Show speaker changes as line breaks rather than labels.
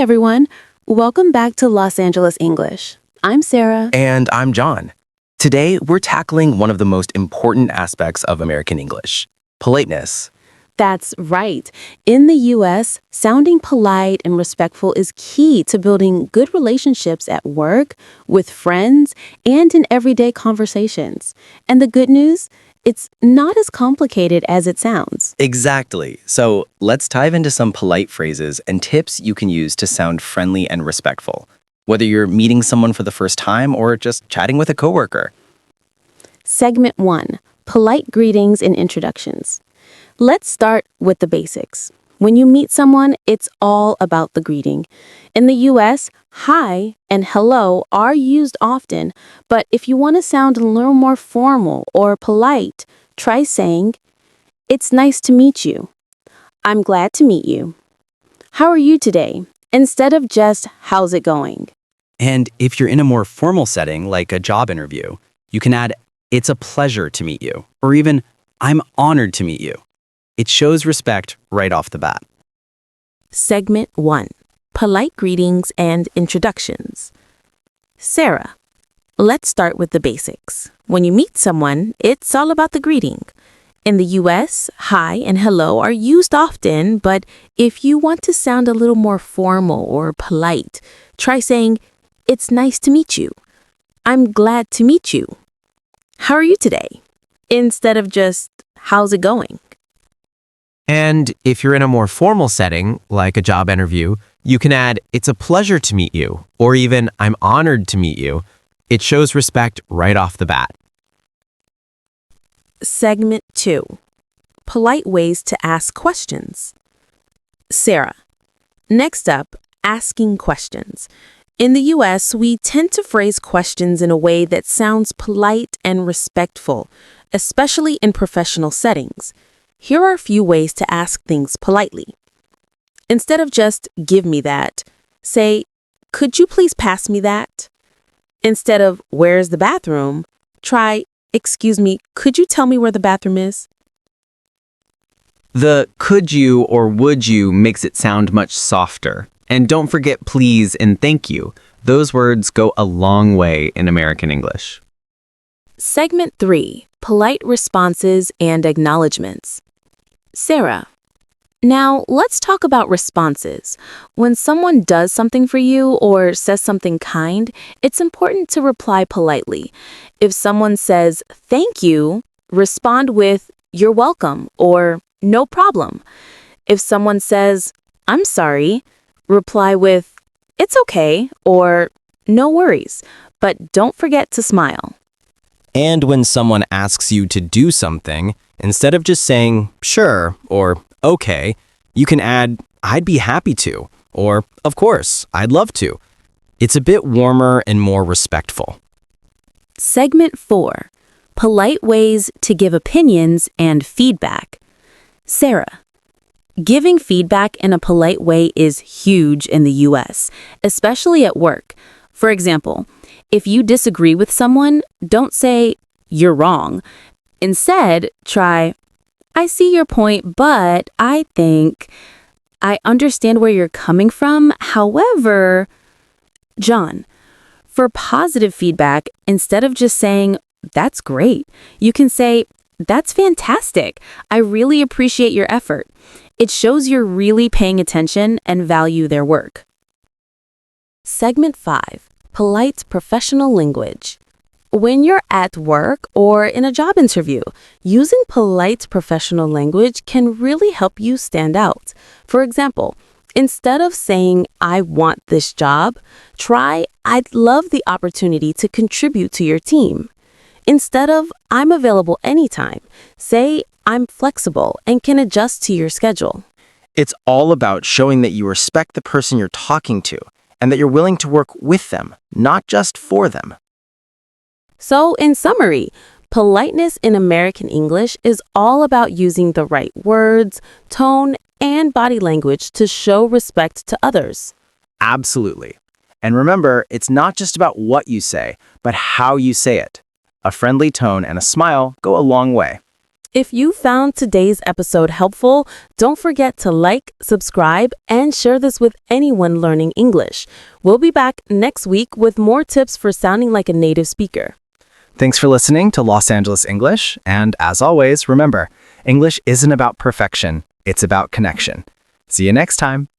everyone. Welcome back to Los Angeles English. I'm Sarah.
And I'm John. Today, we're tackling one of the most important aspects of American English, politeness.
That's right. In the U.S., sounding polite and respectful is key to building good relationships at work, with friends, and in everyday conversations. And the good news? It's not as complicated as it sounds.
Exactly. So let's dive into some polite phrases and tips you can use to sound friendly and respectful, whether you're meeting someone for the first time or just chatting with a coworker.
Segment 1. Polite greetings and introductions. Let's start with the basics. When you meet someone, it's all about the greeting. In the U.S., hi and hello are used often, but if you want to sound a little more formal or polite, try saying, "It's nice to meet you." "I'm glad to meet you." "How are you today?" instead of just, "How's it going?"
And if you're in a more formal setting, like a job interview, you can add, "It's a pleasure to meet you," or even, "I'm honored to meet you." It shows respect right off the bat.
Segment 1. Polite greetings and introductions. Sarah, let's start with the basics. When you meet someone, it's all about the greeting. In the U.S., hi and hello are used often, but if you want to sound a little more formal or polite, try saying, "It's nice to meet you." "I'm glad to meet you." "How are you today?" instead of just, "How's it going?"
And if you're in a more formal setting, like a job interview, you can add, "It's a pleasure to meet you," or even, "I'm honored to meet you." It shows respect right off the bat.
Segment 2. Polite ways to ask questions. Sarah, next up, asking questions. In the U.S., we tend to phrase questions in a way that sounds polite and respectful, especially in professional settings. Here are a few ways to ask things politely. Instead of just, "Give me that," say, "Could you please pass me that?" Instead of, "Where's the bathroom?" try, "Excuse me, could you tell me where the bathroom is?"
The could you or would you makes it sound much softer. And don't forget please and thank you. Those words go a long way in American English.
Segment 3. Polite responses and acknowledgments. Sarah, now let's talk about responses. When someone does something for you or says something kind, it's important to reply politely. If someone says, "Thank you," respond with, "You're welcome," or "No problem." If someone says, "I'm sorry," reply with, "It's okay," or "No worries," but don't forget to smile.
And when someone asks you to do something, instead of just saying, "Sure," or "Okay," you can add, "I'd be happy to," or "Of course, I'd love to." It's a bit warmer and more respectful.
Segment 4. Polite ways to give opinions and feedback. Sarah, giving feedback in a polite way is huge in the U.S., especially at work. For example, if you disagree with someone, don't say, "You're wrong." Instead, try, "I see your point, but I think I understand where you're coming from. However," John, for positive feedback, instead of just saying, "That's great," you can say, "That's fantastic. I really appreciate your effort." It shows you're really paying attention and value their work. Segment 5. Polite professional language. When you're at work or in a job interview, using polite professional language can really help you stand out. For example, instead of saying, "I want this job," try, "I'd love the opportunity to contribute to your team." Instead of, "I'm available anytime," say, "I'm flexible and can adjust to your schedule."
It's all about showing that you respect the person you're talking to and that you're willing to work with them, not just for them.
So, in summary, politeness in American English is all about using the right words, tone, and body language to show respect to others.
Absolutely. And remember, it's not just about what you say, but how you say it. A friendly tone and a smile go a long way.
If you found today's episode helpful, don't forget to like, subscribe, and share this with anyone learning English. We'll be back next week with more tips for sounding like a native speaker.
Thanks for listening to Los Angeles English, and as always, remember, English isn't about perfection, it's about connection. See you next time.